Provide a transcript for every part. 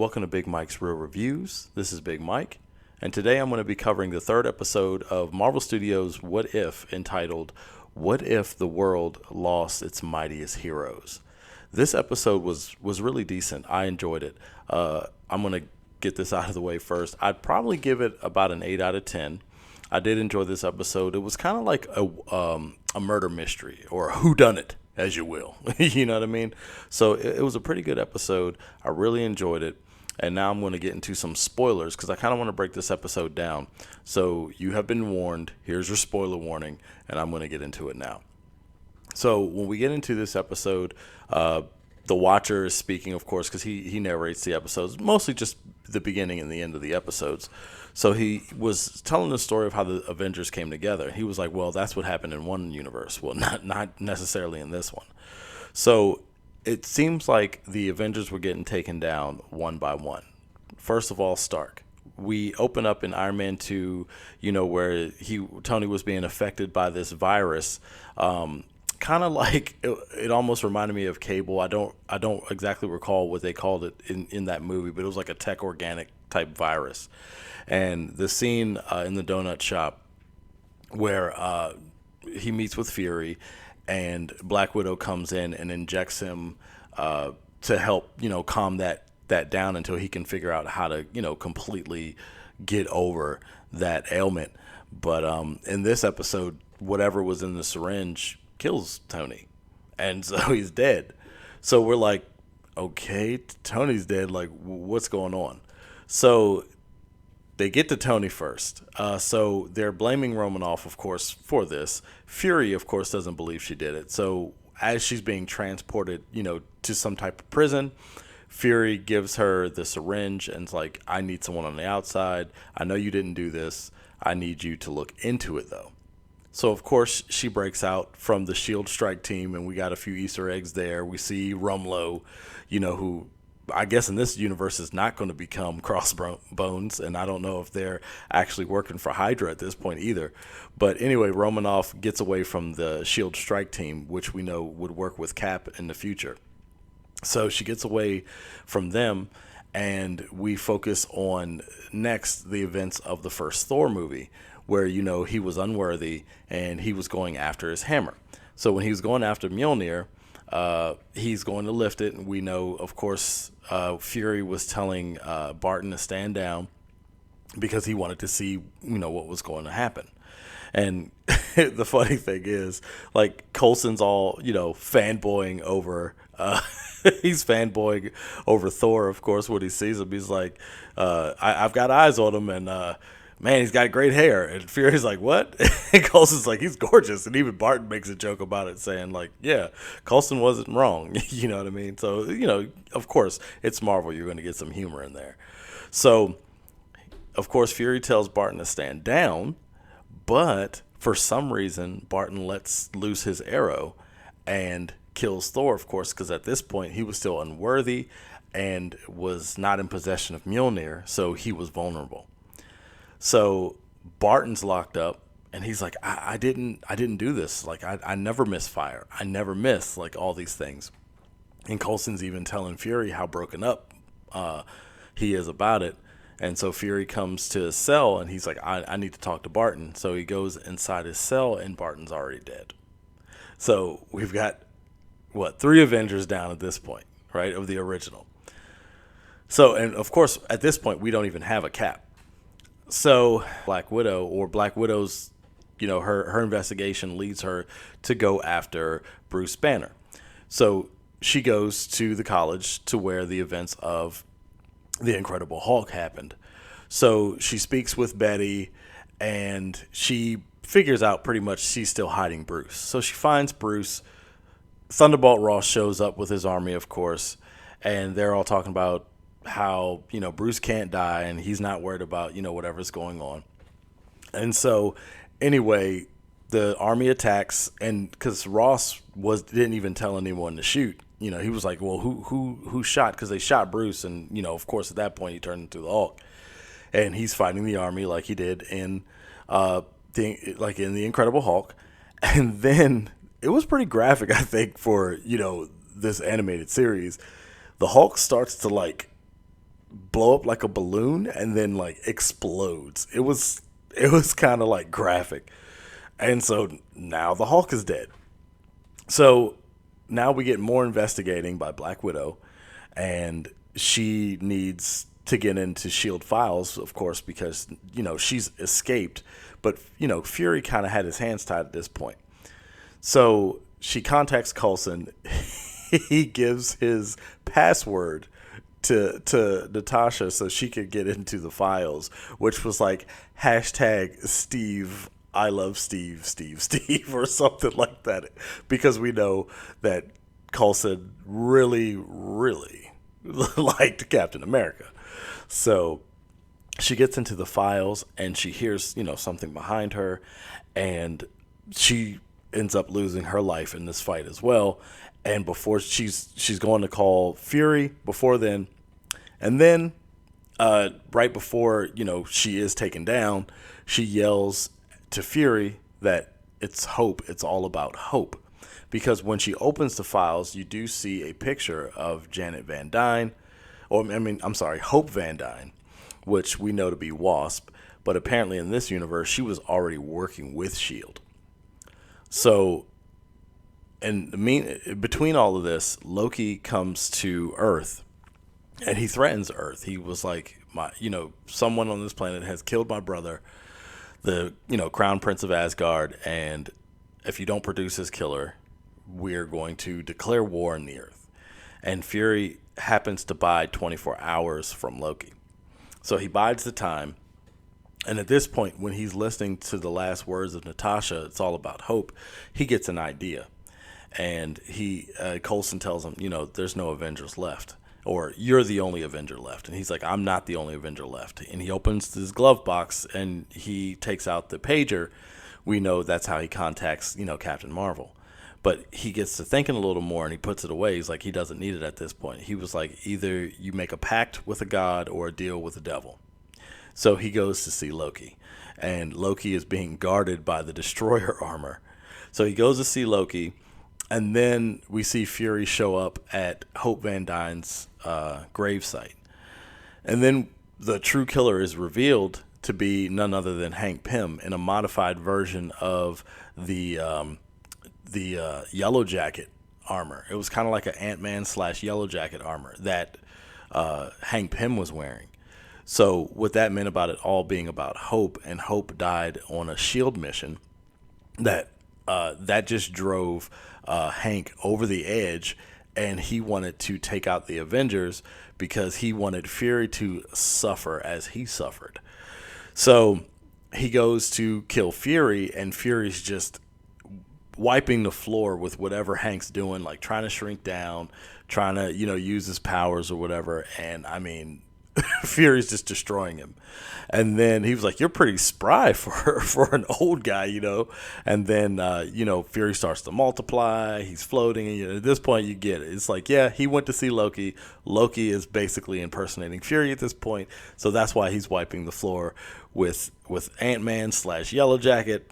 welcome to Big Mike's Real Reviews. This is Big Mike, and today I'm going to be covering the third episode of Marvel Studios' What If, entitled What If the World Lost Its Mightiest Heroes. This episode was really decent. I enjoyed it. I'm going to get this out of the way first. I'd probably give it about an 8 out of 10. I did enjoy this episode. It was kind of like a murder mystery, or a whodunit, as you will. You know what I mean? So it was a pretty good episode. I really enjoyed it. And now I'm going to get into some spoilers because I kind of want to break this episode down. So you have been warned. Here's your spoiler warning, and I'm going to get into it now. So when we get into this episode, the Watcher is speaking, of course, because he narrates the episodes, mostly just the beginning and the end of the episodes. So he was telling the story of how the Avengers came together. He was like, well, that's what happened in one universe. Well, not necessarily in this one. So it seems like the Avengers were getting taken down one by one. First of all, Stark. We open up in Iron Man 2, where Tony was being affected by this virus. Kind of like it almost reminded me of Cable. I don't exactly recall what they called it in that movie, but it was like a tech organic type virus. And the scene in the donut shop where he meets with Fury and Black Widow comes in and injects him to help, calm that down until he can figure out how to, completely get over that ailment. But in this episode, whatever was in the syringe kills Tony, and so he's dead. So we're like, okay, Tony's dead. Like, what's going on? So they get to Tony first. So they're blaming Romanoff, of course, for this. Fury, of course, doesn't believe she did it. So as she's being transported, to some type of prison, Fury gives her the syringe and it's like, I need someone on the outside. I know you didn't do this. I need you to look into it, though. So, of course, she breaks out from the SHIELD strike team, and we got a few Easter eggs there. We see Rumlow, who I guess in this universe is not going to become Crossbones, and I don't know if they're actually working for Hydra at this point either. But anyway, Romanoff gets away from the SHIELD strike team, which we know would work with Cap in the future. So she gets away from them, and we focus on next the events of the first Thor movie, where, he was unworthy and he was going after his hammer. So when he was going after Mjolnir, he's going to lift it. And we know, of course, Fury was telling Barton to stand down because he wanted to see, what was going to happen. And the funny thing is, like, Coulson's all, fanboying over, he's fanboying over Thor, of course, when he sees him. He's like, I've got eyes on him, and, man, he's got great hair. And Fury's like, what? And Coulson's like, he's gorgeous. And even Barton makes a joke about it, saying, like, yeah, Coulson wasn't wrong. You know what I mean? So, of course, it's Marvel. You're going to get some humor in there. So, of course, Fury tells Barton to stand down. But for some reason, Barton lets loose his arrow and kills Thor, of course, because at this point, he was still unworthy and was not in possession of Mjolnir. So he was vulnerable. So Barton's locked up, and he's like, I didn't do this. Like, I never miss fire. I never miss, like, all these things. And Coulson's even telling Fury how broken up he is about it. And so Fury comes to his cell, and he's like, I need to talk to Barton. So he goes inside his cell, and Barton's already dead. So we've got, 3 Avengers down at this point, right, of the original. So, and of course, at this point, we don't even have a Cap. So Black Widow's, her investigation leads her to go after Bruce Banner. So she goes to the college to where the events of the Incredible Hulk happened. So she speaks with Betty, and she figures out pretty much she's still hiding Bruce. So she finds Bruce. Thunderbolt Ross shows up with his army, of course, and they're all talking about how, Bruce can't die and he's not worried about, whatever's going on. And so anyway, the army attacks, and because Ross didn't even tell anyone to shoot. He was like, well, who shot? Because they shot Bruce, and, of course, at that point, he turned into the Hulk. And he's fighting the army like he did in the Incredible Hulk. And then it was pretty graphic, I think, for, this animated series. The Hulk starts to, blow up like a balloon and then like explodes. It was kind of like graphic. And so now the Hulk is dead. So now we get more investigating by Black Widow, and she needs to get into Shield files, of course, because she's escaped, but Fury kind of had his hands tied at this point. So she contacts Coulson. He gives his password to Natasha so she could get into the files, which was like hashtag Steve, I love Steve, Steve, or something like that, because we know that Coulson really, really liked Captain America. So she gets into the files and she hears, something behind her, and she ends up losing her life in this fight as well. And before she's going to call Fury before then, and then right before she is taken down, she yells to Fury that it's hope. It's all about hope, because when she opens the files, you do see a picture of Janet Van Dyne, Hope Van Dyne, which we know to be Wasp, but apparently in this universe she was already working with Shield. So, and between all of this, Loki comes to Earth, and he threatens Earth. He was like, someone on this planet has killed my brother, the Crown Prince of Asgard, and if you don't produce his killer, we're going to declare war on the Earth. And Fury happens to buy 24 hours from Loki, so he bides the time. And at this point, when he's listening to the last words of Natasha, it's all about hope, he gets an idea. And Coulson tells him, there's no Avengers left, or you're the only Avenger left. And he's like, I'm not the only Avenger left. And he opens his glove box and he takes out the pager. We know that's how he contacts, Captain Marvel. But he gets to thinking a little more and he puts it away. He's like, he doesn't need it at this point. He was like, either you make a pact with a god or a deal with the devil. So he goes to see Loki, and Loki is being guarded by the Destroyer armor. So he goes to see Loki, and then we see Fury show up at Hope Van Dyne's gravesite. And then the true killer is revealed to be none other than Hank Pym in a modified version of the Yellow Jacket armor. It was kind of like an Ant-Man / Yellow Jacket armor that Hank Pym was wearing. So what that meant about it all being about Hope, and Hope died on a Shield mission, that just drove Hank over the edge, and he wanted to take out the Avengers because he wanted Fury to suffer as he suffered. So he goes to kill Fury, and Fury's just wiping the floor with whatever Hank's doing, like trying to shrink down, trying to, use his powers or whatever. And Fury's just destroying him. And then he was like, you're pretty spry for an old guy, And then, Fury starts to multiply. He's floating. And, at this point, you get it. It's like, yeah, he went to see Loki. Loki is basically impersonating Fury at this point. So that's why he's wiping the floor with Ant-Man / Yellow Jacket.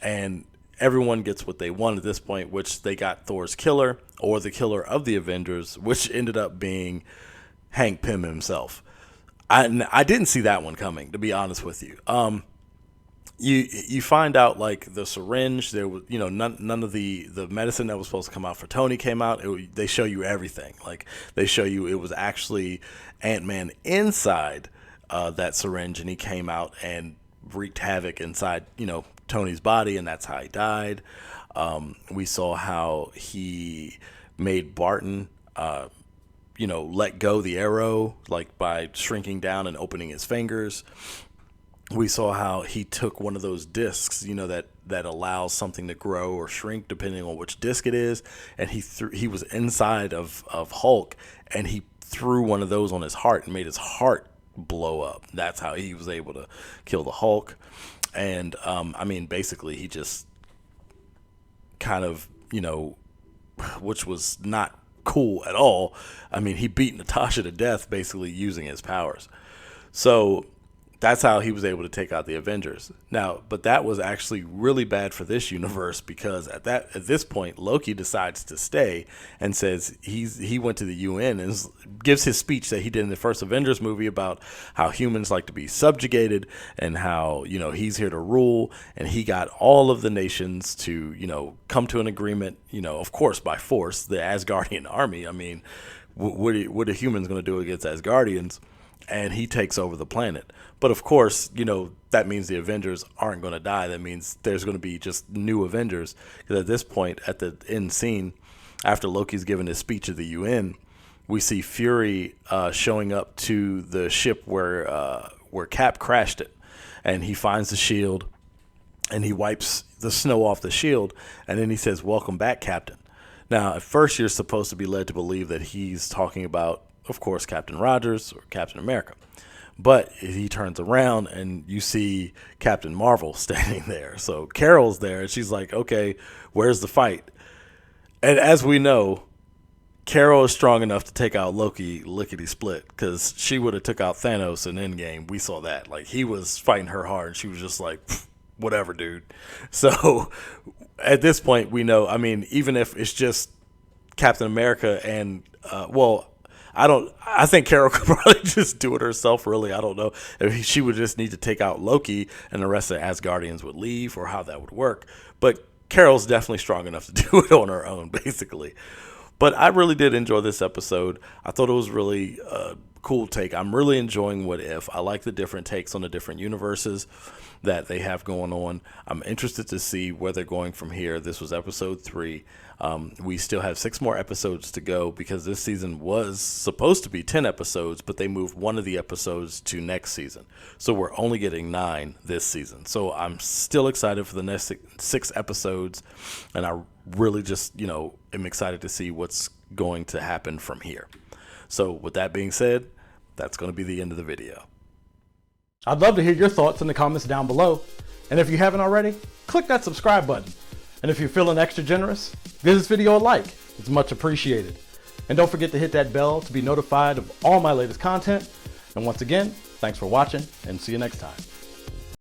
And everyone gets what they want at this point, which they got Thor's killer, or the killer of the Avengers, which ended up being Hank Pym himself. I didn't see that one coming, to be honest with you. You find out, like, the syringe, there was, none of the medicine that was supposed to come out for Tony came out. They show you everything. Like, they show you it was actually Ant-Man inside that syringe, and he came out and wreaked havoc inside, Tony's body, and that's how he died. We saw how he made Barton let go the arrow, like by shrinking down and opening his fingers. We saw how he took one of those discs, that allows something to grow or shrink depending on which disc it is, and he was inside of Hulk, and he threw one of those on his heart and made his heart blow up. That's how he was able to kill the Hulk. And basically he just kind of, which was not cool at all. He beat Natasha to death basically using his powers. So That's how he was able to take out the Avengers. Now, but that was actually really bad for this universe, because at this point, Loki decides to stay and says he went to the UN and gives his speech that he did in the first Avengers movie about how humans like to be subjugated and how, he's here to rule. And he got all of the nations to, come to an agreement, of course, by force, the Asgardian army. I mean, what are humans going to do against Asgardians? And he takes over the planet. But of course, that means the Avengers aren't going to die. That means there's going to be just new Avengers. Because at this point, at the end scene, after Loki's given his speech at the UN, we see Fury showing up to the ship where Cap crashed it. And he finds the shield, and he wipes the snow off the shield. And then he says, "Welcome back, Captain." Now, at first, you're supposed to be led to believe that he's talking about, of course, Captain Rogers or Captain America. But he turns around and you see Captain Marvel standing there. So Carol's there and she's like, okay, where's the fight? And as we know, Carol is strong enough to take out Loki lickety-split, because she would have took out Thanos in Endgame. We saw that. Like, he was fighting her hard and she was just like, whatever, dude. So at this point, we know, I mean, even if it's just Captain America and, I think Carol could probably just do it herself, really. I don't know if she would just need to take out Loki and the rest of the Asgardians would leave, or how that would work. But Carol's definitely strong enough to do it on her own, basically. But I really did enjoy this episode. I thought it was really a cool take. I'm really enjoying What If. I like the different takes on the different universes that they have going on. I'm interested to see where they're going from here. This was episode 3. We still have 6 more episodes to go, because this season was supposed to be 10 episodes, but they moved one of the episodes to next season. So we're only getting 9 this season. So I'm still excited for the next 6 episodes. And I really just, am excited to see what's going to happen from here. So with that being said, that's going to be the end of the video. I'd love to hear your thoughts in the comments down below. And if you haven't already, click that subscribe button. And if you're feeling extra generous, give this video a like. It's much appreciated. And don't forget to hit that bell to be notified of all my latest content. And once again, thanks for watching, and see you next time.